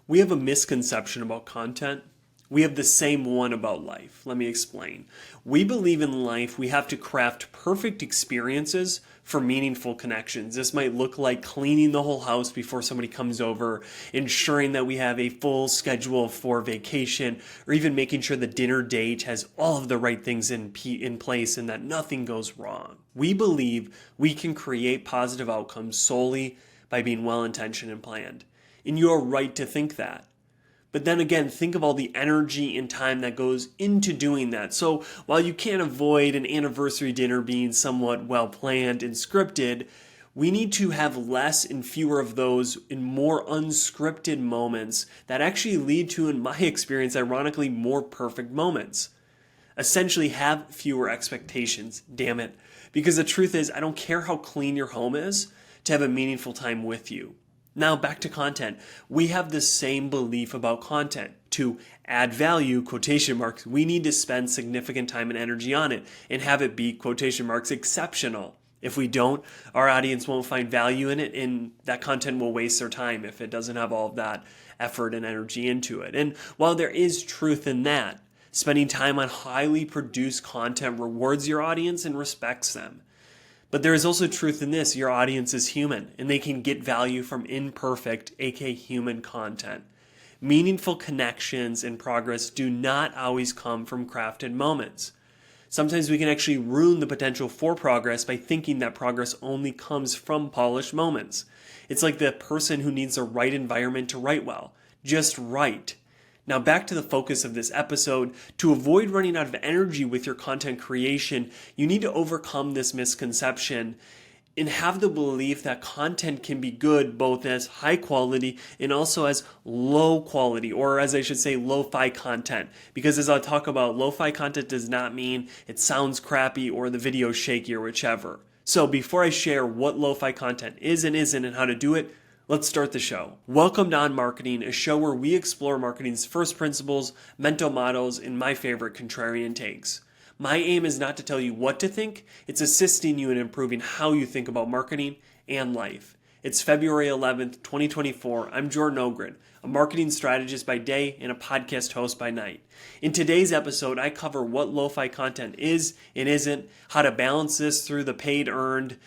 We have a misconception about content. We have the same one about life. Let me explain. We believe in life we have to craft perfect experiences for meaningful connections. This might look like cleaning the whole house before somebody comes over, ensuring that we have a full schedule for vacation, or even making sure the dinner date has all of the right things in place and that nothing goes wrong. We believe we can create positive outcomes solely by being well-intentioned and planned. And you are right to think that. But then again, think of all the energy and time that goes into doing that. So while you can't avoid an anniversary dinner being somewhat well planned and scripted, we need to have less and fewer of those in more unscripted moments that actually lead to, in my experience, ironically, more perfect moments. Essentially, have fewer expectations, damn it. Because the truth is, I don't care how clean your home is to have a meaningful time with you. Now back to content. We have the same belief about content. To add value, quotation marks, we need to spend significant time and energy on it and have it be, quotation marks, exceptional. If we don't, our audience won't find value in it and that content will waste their time if it doesn't have all of that effort and energy into it. And while there is truth in that, spending time on highly produced content rewards your audience and respects them. But there is also truth in this. Your audience is human and they can get value from imperfect, aka human content. Meaningful connections and progress do not always come from crafted moments. Sometimes we can actually ruin the potential for progress by thinking that progress only comes from polished moments. It's like the person who needs the right environment to write well. Just write. Now back to the focus of this episode. To avoid running out of energy with your content creation, you need to overcome this misconception and have the belief that content can be good both as high quality and also as low quality, or as I should say, lo-fi content. Because as I'll talk about, lo-fi content does not mean it sounds crappy or the video is shaky or whichever. So before I share what lo-fi content is and isn't and how to do it, let's start the show. Welcome to On Marketing, a show where we explore marketing's first principles, mental models, and my favorite contrarian takes. My aim is not to tell you what to think, it's assisting you in improving how you think about marketing and life. It's February 11th, 2024. I'm Jordan Ogren, a marketing strategist by day and a podcast host by night. In today's episode, I cover what lo-fi content is and isn't, how to balance this through the paid, earned,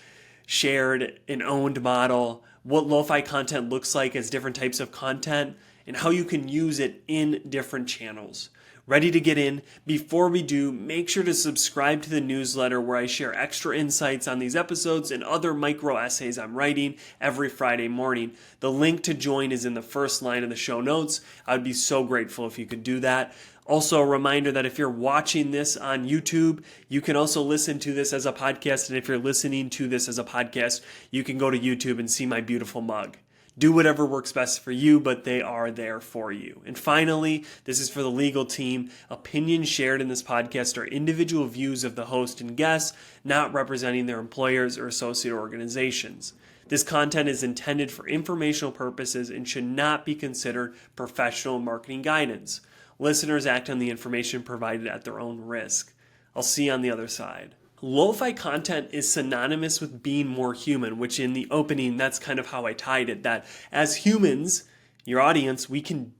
shared, and owned model, what lo-fi content looks like as different types of content, and how you can use it in different channels. Ready to get in? Before we do, make sure to subscribe to the newsletter where I share extra insights on these episodes and other micro essays I'm writing every Friday morning. The link to join is in the first line of the show notes. I would be so grateful if you could do that. Also, a reminder that if you're watching this on YouTube, you can also listen to this as a podcast. And if you're listening to this as a podcast, you can go to YouTube and see my beautiful mug. Do whatever works best for you, but they are there for you. And finally, this is for the legal team. Opinions shared in this podcast are individual views of the host and guests, not representing their employers or associate organizations. This content is intended for informational purposes and should not be considered professional marketing guidance. Listeners act on the information provided at their own risk. I'll see you on the other side. Lo-fi content is synonymous with being more human, which in the opening, that's kind of how I tied it, that as humans, your audience, we can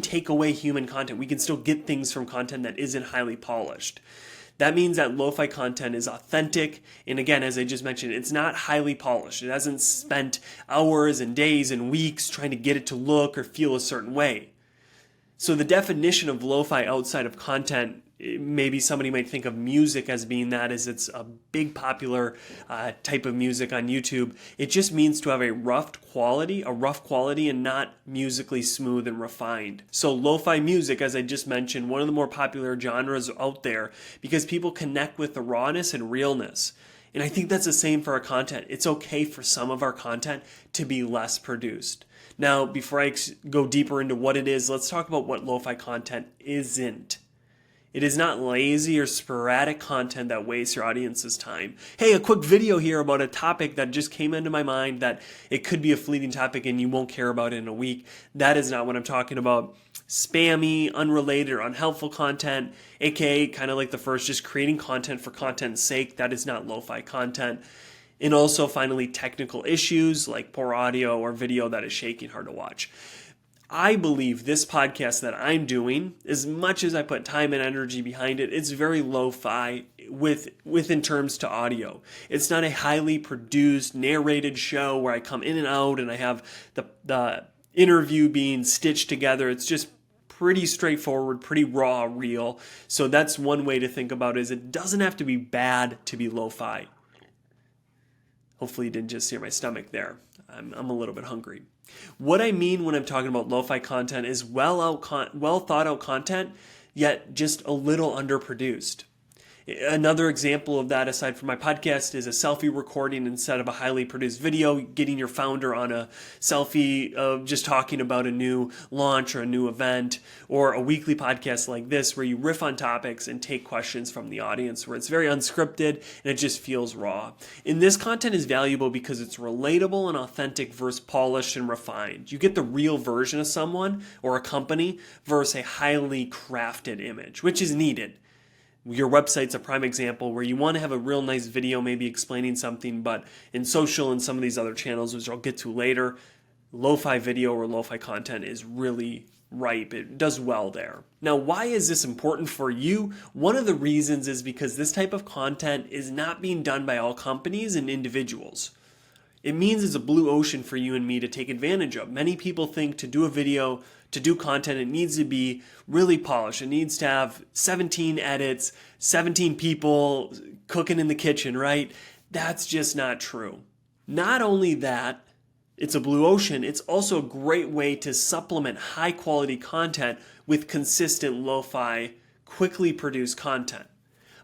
take away human content. We can still get things from content that isn't highly polished. That means that lo-fi content is authentic, and again, as I just mentioned, it's not highly polished. It hasn't spent hours and days and weeks trying to get it to look or feel a certain way. So the definition of lo-fi outside of content, maybe somebody might think of music as being that, as it's a big popular type of music on YouTube. It just means to have a rough quality and not musically smooth and refined. So lo-fi music, as I just mentioned, one of the more popular genres out there because people connect with the rawness and realness. And I think that's the same for our content. It's okay for some of our content to be less produced. Now, before I go deeper into what it is, let's talk about what lo-fi content isn't. It is not lazy or sporadic content that wastes your audience's time. Hey, a quick video here about a topic that just came into my mind that it could be a fleeting topic and you won't care about it in a week. That is not what I'm talking about. Spammy, unrelated, or unhelpful content, aka kind of like the first, just creating content for content's sake. That is not lo-fi content. And also, finally, technical issues like poor audio or video that is shaky and hard to watch. I believe this podcast that I'm doing, as much as I put time and energy behind it, it's very lo-fi within terms to audio. It's not a highly produced, narrated show where I come in and out and I have the interview being stitched together. It's just pretty straightforward, pretty raw, real. So that's one way to think about it, is it doesn't have to be bad to be lo-fi. Hopefully you didn't just hear my stomach there. I'm a little bit hungry. What I mean when I'm talking about lo-fi content is well thought out content, yet just a little underproduced. Another example of that, aside from my podcast, is a selfie recording instead of a highly produced video, getting your founder on a selfie of just talking about a new launch or a new event, or a weekly podcast like this where you riff on topics and take questions from the audience, where it's very unscripted and it just feels raw. And this content is valuable because it's relatable and authentic versus polished and refined. You get the real version of someone or a company versus a highly crafted image, which is needed. Your website's a prime example where you want to have a real nice video maybe explaining something, but in social and some of these other channels, which I'll get to later, lo-fi video or lo-fi content is really ripe. It does well there. Now, why is this important for you? One of the reasons is because this type of content is not being done by all companies and individuals. It means it's a blue ocean for you and me to take advantage of. Many people think to do a video, to do content, it needs to be really polished. It needs to have 17 edits, 17 people cooking in the kitchen, right? That's just not true. Not only that, it's a blue ocean, it's also a great way to supplement high quality content with consistent lo-fi, quickly produced content.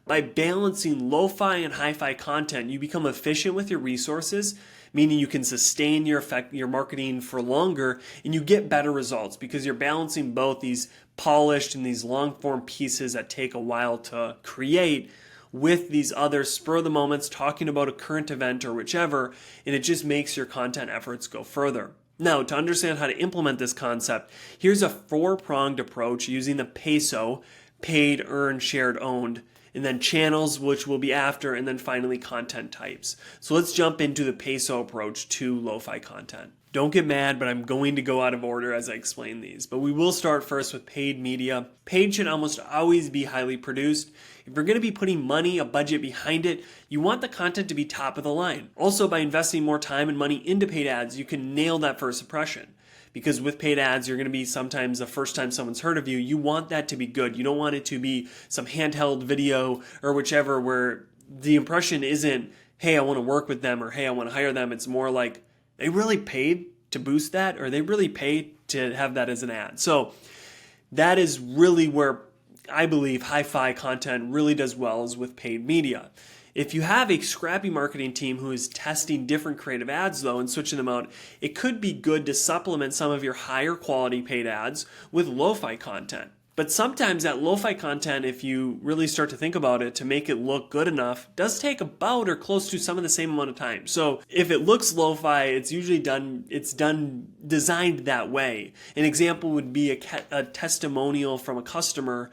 By balancing lo-fi and hi-fi content, you become efficient with your resources, meaning you can sustain your marketing for longer, and you get better results because you're balancing both these polished and these long-form pieces that take a while to create with these other spur-of-the-moments talking about a current event or whichever, and it just makes your content efforts go further. Now, to understand how to implement this concept, here's a 4-pronged approach using the PESO, paid, earned, shared, owned, and then channels, which will be after, and then finally content types. So let's jump into the PESO approach to lo-fi content. Don't get mad, but I'm going to go out of order as I explain these. But we will start first with paid media. Paid should almost always be highly produced. If you're going to be putting money, a budget behind it, you want the content to be top of the line. Also, by investing more time and money into paid ads, you can nail that first impression. Because with paid ads, you're going to be sometimes the first time someone's heard of you. You want that to be good. You don't want it to be some handheld video or whichever where the impression isn't, hey, I want to work with them or hey, I want to hire them. It's more like, they really paid to boost that or they really paid to have that as an ad. So that is really where I believe hi-fi content really does well, is with paid media. If you have a scrappy marketing team who is testing different creative ads though and switching them out, it could be good to supplement some of your higher quality paid ads with lo-fi content. But sometimes that lo-fi content, if you really start to think about it, to make it look good enough, does take about or close to some of the same amount of time. So if it looks lo-fi, it's usually designed that way. An example would be a testimonial from a customer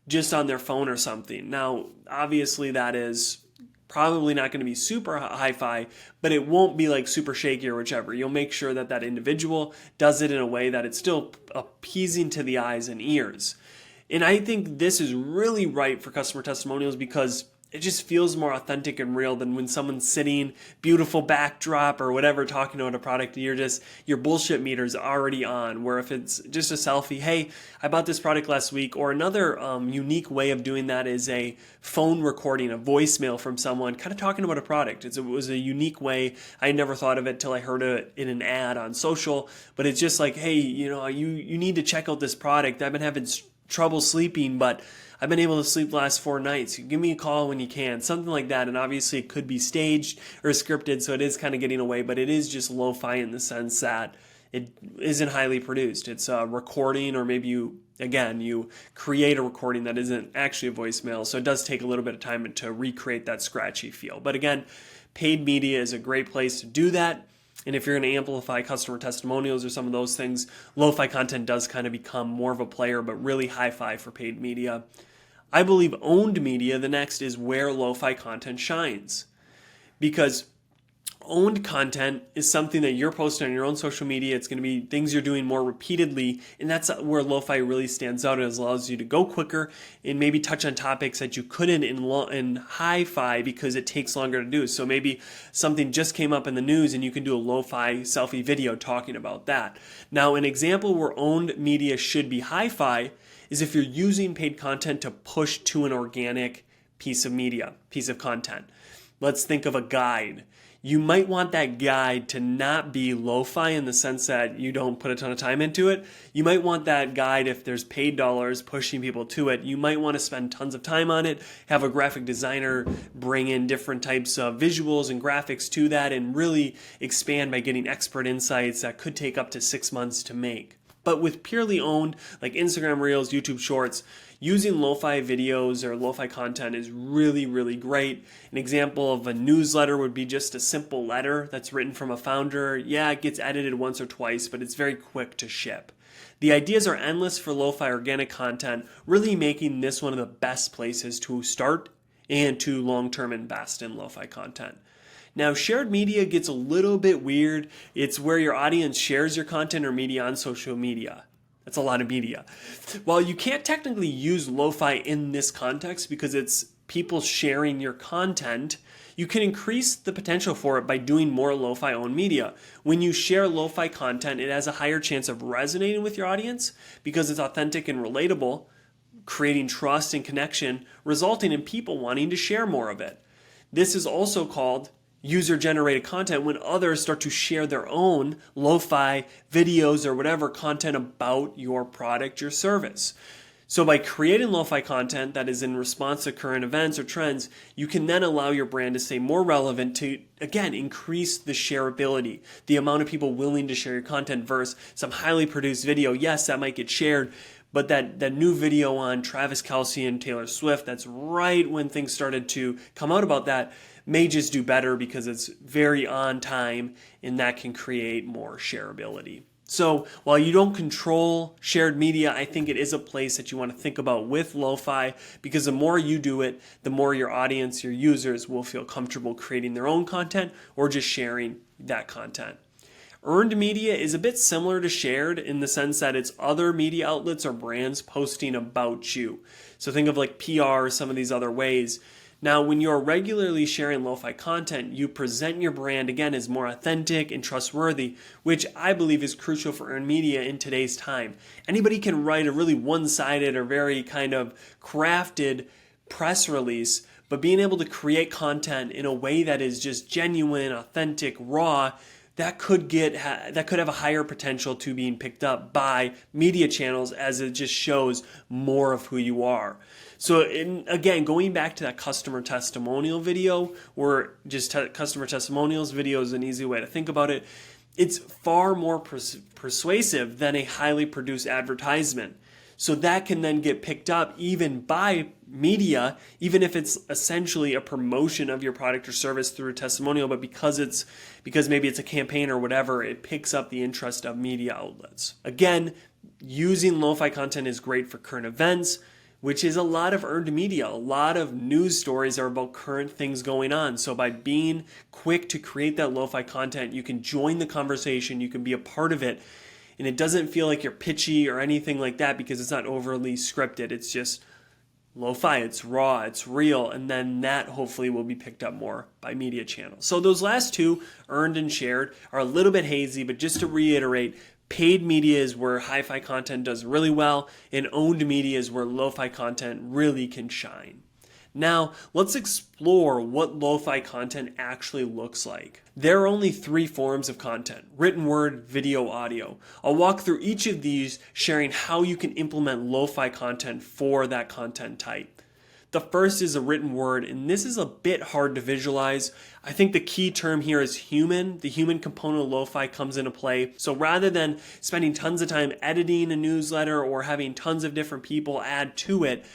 just on their phone or something. Now, obviously that is probably not going to be super hi-fi, but it won't be like super shaky or whichever. You'll make sure that that individual does it in a way that it's still appeasing to the eyes and ears. And I think this is really right for customer testimonials because it just feels more authentic and real than when someone's sitting, beautiful backdrop or whatever, talking about a product, and your bullshit meter's already on. Where if it's just a selfie, hey, I bought this product last week, or another unique way of doing that is a phone recording, a voicemail from someone kind of talking about a product. It was a unique way. I never thought of it till I heard it in an ad on social, but it's just like, hey, you need to check out this product. I've been having trouble sleeping, but I've been able to sleep the last 4 nights. Give me a call when you can. Something like that. And obviously it could be staged or scripted, so it is kind of getting away, but it is just lo-fi in the sense that it isn't highly produced. It's a recording, or maybe you create a recording that isn't actually a voicemail. So it does take a little bit of time to recreate that scratchy feel. But again, paid media is a great place to do that. And if you're going to amplify customer testimonials or some of those things, lo-fi content does kind of become more of a player, but really hi-fi for paid media. I believe owned media, the next, is where lo-fi content shines. Because Owned content is something that you're posting on your own social media. It's going to be things you're doing more repeatedly, and that's where lo-fi really stands out. It allows you to go quicker and maybe touch on topics that you couldn't in hi-fi because it takes longer to do. So maybe something just came up in the news and you can do a lo-fi selfie video talking about that. Now, an example where owned media should be hi-fi is if you're using paid content to push to an organic piece of media, piece of content. Let's think of a guide. You might want that guide to not be lo-fi in the sense that you don't put a ton of time into it. You might want that guide, if there's paid dollars pushing people to it, you might want to spend tons of time on it, have a graphic designer bring in different types of visuals and graphics to that, and really expand by getting expert insights that could take up to 6 months to make. But with purely owned, like Instagram Reels, YouTube Shorts, using lo-fi videos or lo-fi content is really, really great. An example of a newsletter would be just a simple letter that's written from a founder. Yeah, it gets edited once or twice, but it's very quick to ship. The ideas are endless for lo-fi organic content, really making this one of the best places to start and to long-term invest in lo-fi content. Now, shared media gets a little bit weird. It's where your audience shares your content or media on social media. That's a lot of media. While you can't technically use lo-fi in this context because it's people sharing your content, you can increase the potential for it by doing more lo-fi owned media. When you share lo-fi content, it has a higher chance of resonating with your audience because it's authentic and relatable, creating trust and connection, resulting in people wanting to share more of it. This is also called user-generated content when others start to share their own lo-fi videos or whatever content about your product, your service. So by creating lo-fi content that is in response to current events or trends, you can then allow your brand to stay more relevant to, again, increase the shareability, the amount of people willing to share your content versus some highly produced video. Yes, that might get shared, but that new video on Travis Kelce and Taylor Swift, that's right when things started to come out about that, may just do better because it's very on time, and that can create more shareability. So while you don't control shared media, I think it is a place that you want to think about with lo-fi, because the more you do it, the more your audience, your users will feel comfortable creating their own content or just sharing that content. Earned media is a bit similar to shared in the sense that it's other media outlets or brands posting about you. So think of like PR or some of these other ways. Now, when you're regularly sharing lo-fi content, you present your brand, again, as more authentic and trustworthy, which I believe is crucial for earned media in today's time. Anybody can write a really one-sided or very kind of crafted press release, but being able to create content in a way that is just genuine, authentic, raw, that could have a higher potential to being picked up by media channels, as it just shows more of who you are. So again, going back to that customer testimonial video, or just customer testimonials video is an easy way to think about it. It's far more persuasive than a highly produced advertisement. So that can then get picked up even by media, even if it's essentially a promotion of your product or service through a testimonial, but because maybe it's a campaign or whatever, it picks up the interest of media outlets. Again, using lo-fi content is great for current events, which is a lot of earned media. A lot of news stories are about current things going on. So by being quick to create that lo-fi content, you can join the conversation, you can be a part of it, and it doesn't feel like you're pitchy or anything like that because it's not overly scripted. It's just lo-fi, it's raw, it's real, and then that hopefully will be picked up more by media channels. So those last two, earned and shared, are a little bit hazy, but just to reiterate, paid media is where hi-fi content does really well, and owned media is where lo-fi content really can shine. Now, let's explore what lo-fi content actually looks like. There are only 3 forms of content: written word, video, audio. I'll walk through each of these, sharing how you can implement lo-fi content for that content type. The first is a written word, and this is a bit hard to visualize. I think the key term here is human. The human component of lo-fi comes into play. So rather than spending tons of time editing a newsletter or having tons of different people add to it,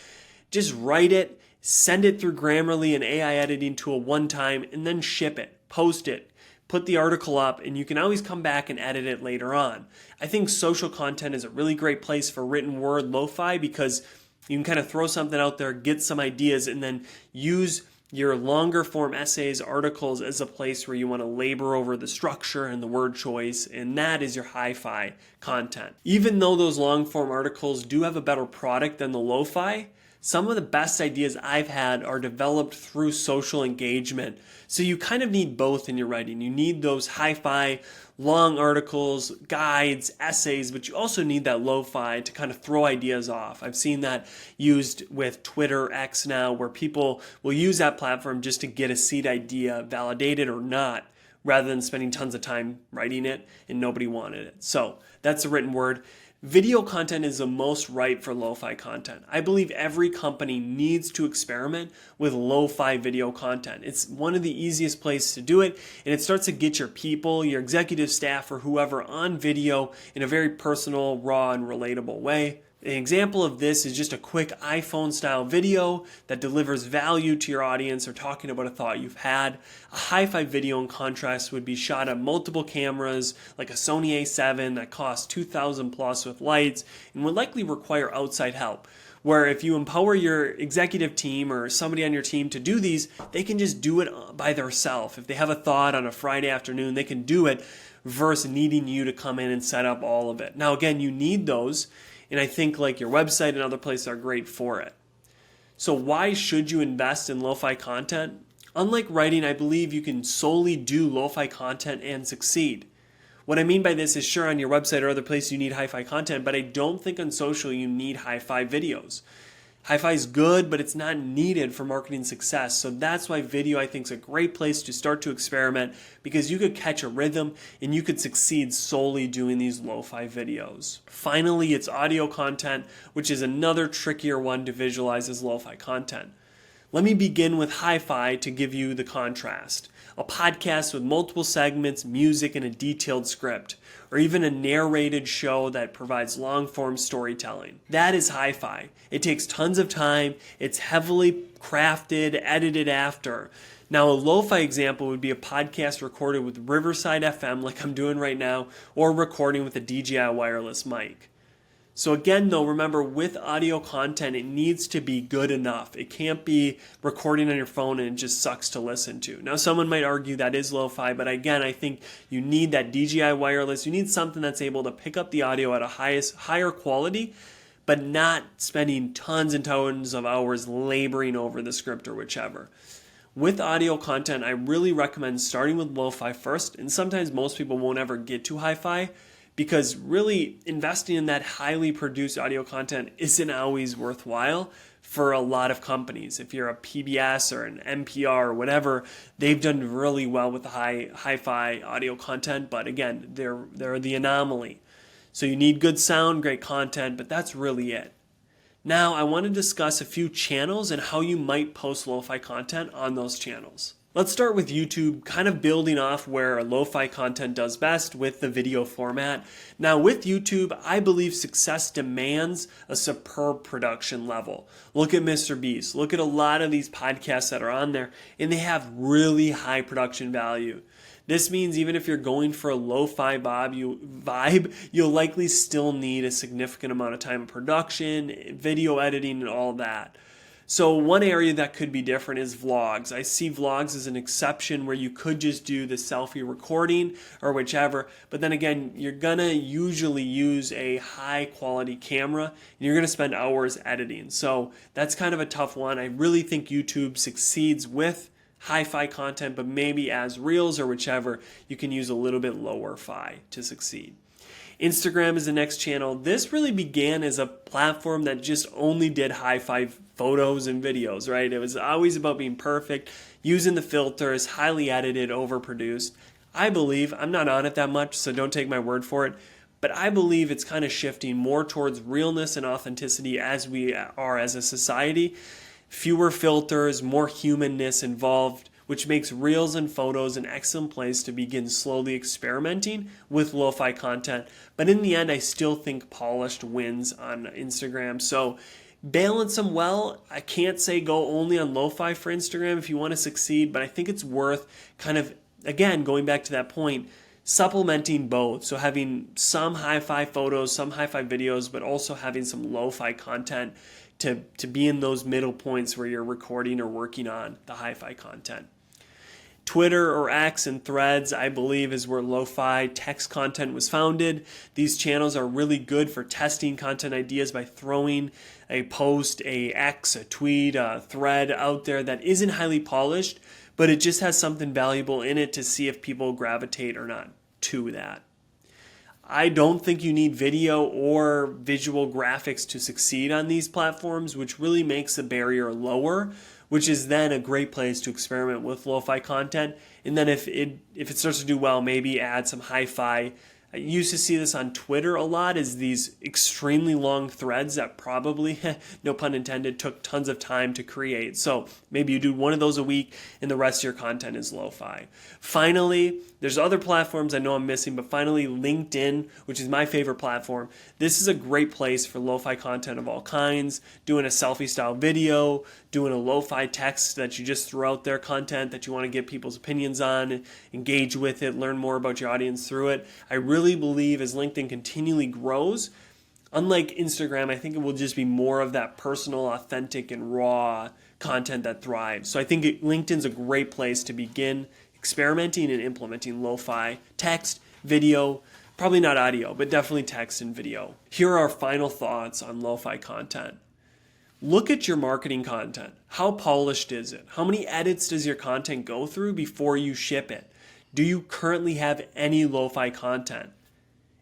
just write it, send it through Grammarly and AI editing tool one time, and then ship it, post it, put the article up, and you can always come back and edit it later on. I think social content is a really great place for written word lo-fi because you can kind of throw something out there, get some ideas, and then use your longer form essays, articles is a place where you want to labor over the structure and the word choice, and that is your hi-fi content. Even though those long form articles do have a better product than the lo-fi, some of the best ideas I've had are developed through social engagement. So you kind of need both in your writing. You need those hi-fi, long articles, guides, essays, but you also need that lo-fi to kind of throw ideas off. I've seen that used with Twitter, X now, where people will use that platform just to get a seed idea, validated or not, rather than spending tons of time writing it and nobody wanted it. So that's the written word. Video content is the most ripe for lo-fi content. I believe every company needs to experiment with lo-fi video content. It's one of the easiest places to do it, and it starts to get your people, your executive staff, or whoever on video in a very personal, raw, and relatable way. An example of this is just a quick iPhone style video that delivers value to your audience or talking about a thought you've had. A hi-fi video in contrast would be shot on multiple cameras like a Sony A7 that costs $2,000 plus with lights and would likely require outside help. Where if you empower your executive team or somebody on your team to do these, they can just do it by themselves. If they have a thought on a Friday afternoon, they can do it versus needing you to come in and set up all of it. Now again, you need those. And I think like your website and other places are great for it. So why should you invest in lo-fi content? Unlike writing, I believe you can solely do lo-fi content and succeed. What I mean by this is sure on your website or other places you need hi-fi content, but I don't think on social you need hi-fi videos. Hi-fi is good, but it's not needed for marketing success. So that's why video I think is a great place to start to experiment because you could catch a rhythm and you could succeed solely doing these lo-fi videos. Finally, it's audio content, which is another trickier one to visualize as lo-fi content. Let me begin with hi-fi to give you the contrast. A podcast with multiple segments, music, and a detailed script, or even a narrated show that provides long-form storytelling. That is hi-fi. It takes tons of time, it's heavily crafted, edited after. Now, a lo-fi example would be a podcast recorded with Riverside FM like I'm doing right now, or recording with a DJI wireless mic. So again, though, remember with audio content, it needs to be good enough. It can't be recording on your phone and it just sucks to listen to. Now, someone might argue that is lo-fi, but again, I think you need that DJI wireless. You need something that's able to pick up the audio at a higher quality, but not spending tons and tons of hours laboring over the script or whichever. With audio content, I really recommend starting with lo-fi first, and sometimes most people won't ever get to hi-fi, because really investing in that highly produced audio content isn't always worthwhile for a lot of companies. If you're a PBS or an NPR or whatever, they've done really well with the hi-fi audio content, but again, they're the anomaly. So you need good sound, great content, but that's really it. Now, I want to discuss a few channels and how you might post lo-fi content on those channels. Let's start with YouTube, kind of building off where lo-fi content does best with the video format. Now with YouTube, I believe success demands a superb production level. Look at Mr. Beast, look at a lot of these podcasts that are on there, and they have really high production value. This means even if you're going for a lo-fi vibe, you'll likely still need a significant amount of time of production, video editing, and all that. So one area that could be different is vlogs. I see vlogs as an exception where you could just do the selfie recording or whichever, but then again, you're gonna usually use a high quality camera and you're gonna spend hours editing. So that's kind of a tough one. I really think YouTube succeeds with hi-fi content, but maybe as reels or whichever, you can use a little bit lower fi to succeed. Instagram is the next channel. This really began as a platform that just only did hi-fi photos and videos, right? It was always about being perfect, using the filters, highly edited, overproduced. I believe, I'm not on it that much, so don't take my word for it, but I believe it's kind of shifting more towards realness and authenticity as we are as a society. Fewer filters, more humanness involved, which makes reels and photos an excellent place to begin slowly experimenting with lo-fi content. But in the end, I still think polished wins on Instagram. So balance them well. I can't say go only on lo-fi for Instagram if you want to succeed, but I think it's worth kind of, again, going back to that point, supplementing both. So having some hi-fi photos, some hi-fi videos, but also having some lo-fi content to be in those middle points where you're recording or working on the hi-fi content. Twitter or X and Threads, I believe, is where lo-fi text content was founded. These channels are really good for testing content ideas by throwing a post, a X, a tweet, a thread out there that isn't highly polished, but it just has something valuable in it to see if people gravitate or not to that. I don't think you need video or visual graphics to succeed on these platforms, which really makes the barrier lower, which is then a great place to experiment with lo-fi content. And then if it starts to do well, maybe add some hi-fi. I used to see this on Twitter a lot, is these extremely long threads that probably, no pun intended, took tons of time to create. So maybe you do one of those a week and the rest of your content is lo-fi. Finally, there's other platforms I know I'm missing, but finally LinkedIn, which is my favorite platform. This is a great place for lo-fi content of all kinds, doing a selfie style video, doing a lo-fi text that you just throw out there, content that you want to get people's opinions on, engage with it, learn more about your audience through it. I really believe as LinkedIn continually grows, unlike Instagram, I think it will just be more of that personal, authentic, and raw content that thrives. So I think LinkedIn's a great place to begin experimenting and implementing lo-fi text, video, probably not audio, but definitely text and video. Here are our final thoughts on lo-fi content. Look at your marketing content. How polished is it? How many edits does your content go through before you ship it? Do you currently have any lo-fi content?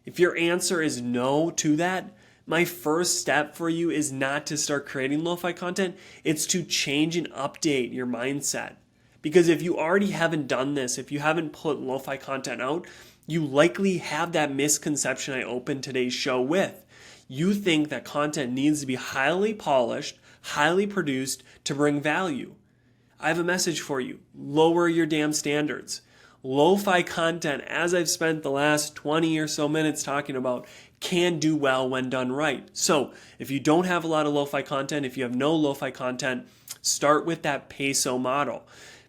If your answer is no to that, my first step for you is not to start creating lo-fi content. It's to change and update your mindset. Because if you already haven't done this, if you haven't put lo-fi content out, you likely have that misconception I opened today's show with. You think that content needs to be highly polished, highly produced to bring value. I have a message for you. Lower your damn standards. Lo-fi content, as I've spent the last 20 or so minutes talking about, can do well when done right. So if you don't have a lot of lo-fi content, if you have no lo-fi content, start with that PESO model.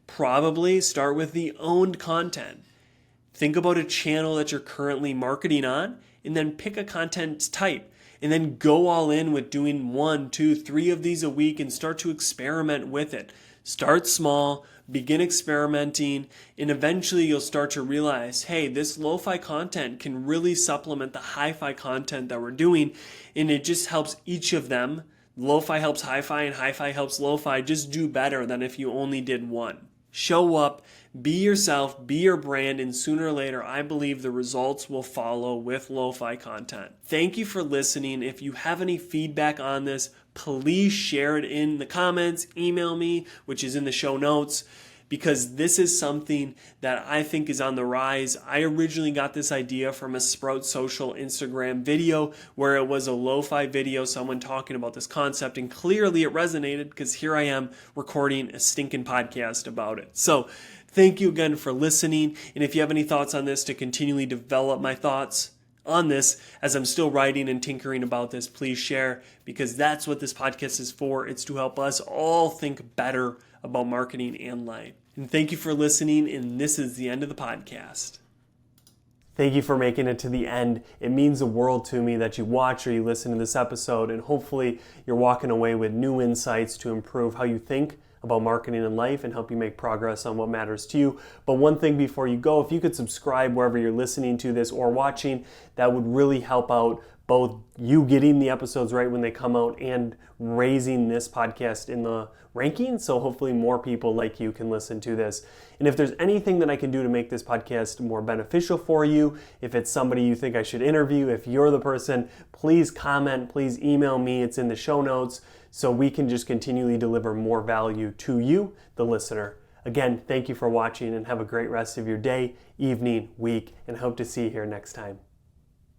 Probably start with the owned content. Think about a channel that you're currently marketing on, and then pick a content type. And then go all in with doing 1, 2, 3 of these a week and start to experiment with it. Start small, begin experimenting, and eventually you'll start to realize, hey, this lo-fi content can really supplement the hi-fi content that we're doing, and it just helps each of them. Lo-fi helps hi-fi and hi-fi helps lo-fi just do better than if you only did one. Show up, be yourself, be your brand, and sooner or later, I believe the results will follow with lo-fi content. Thank you for listening. If you have any feedback on this, please share it in the comments, email me, which is in the show notes, because this is something that I think is on the rise. I originally got this idea from a Sprout Social Instagram video where it was a lo-fi video, someone talking about this concept, and clearly it resonated because here I am recording a stinking podcast about it. So thank you again for listening, and if you have any thoughts on this to continually develop my thoughts on this as I'm still writing and tinkering about this, please share, because that's what this podcast is for. It's to help us all think better about marketing and life. And thank you for listening, and this is the end of the podcast. Thank you for making it to the end. It means the world to me that you watch or you listen to this episode, and hopefully you're walking away with new insights to improve how you think about marketing and life and help you make progress on what matters to you. But one thing before you go, if you could subscribe wherever you're listening to this or watching, that would really help out both you getting the episodes right when they come out and raising this podcast in the rankings. So hopefully more people like you can listen to this. And if there's anything that I can do to make this podcast more beneficial for you, if it's somebody you think I should interview, if you're the person, please comment, please email me. It's in the show notes so we can just continually deliver more value to you, the listener. Again, thank you for watching and have a great rest of your day, evening, week, and hope to see you here next time.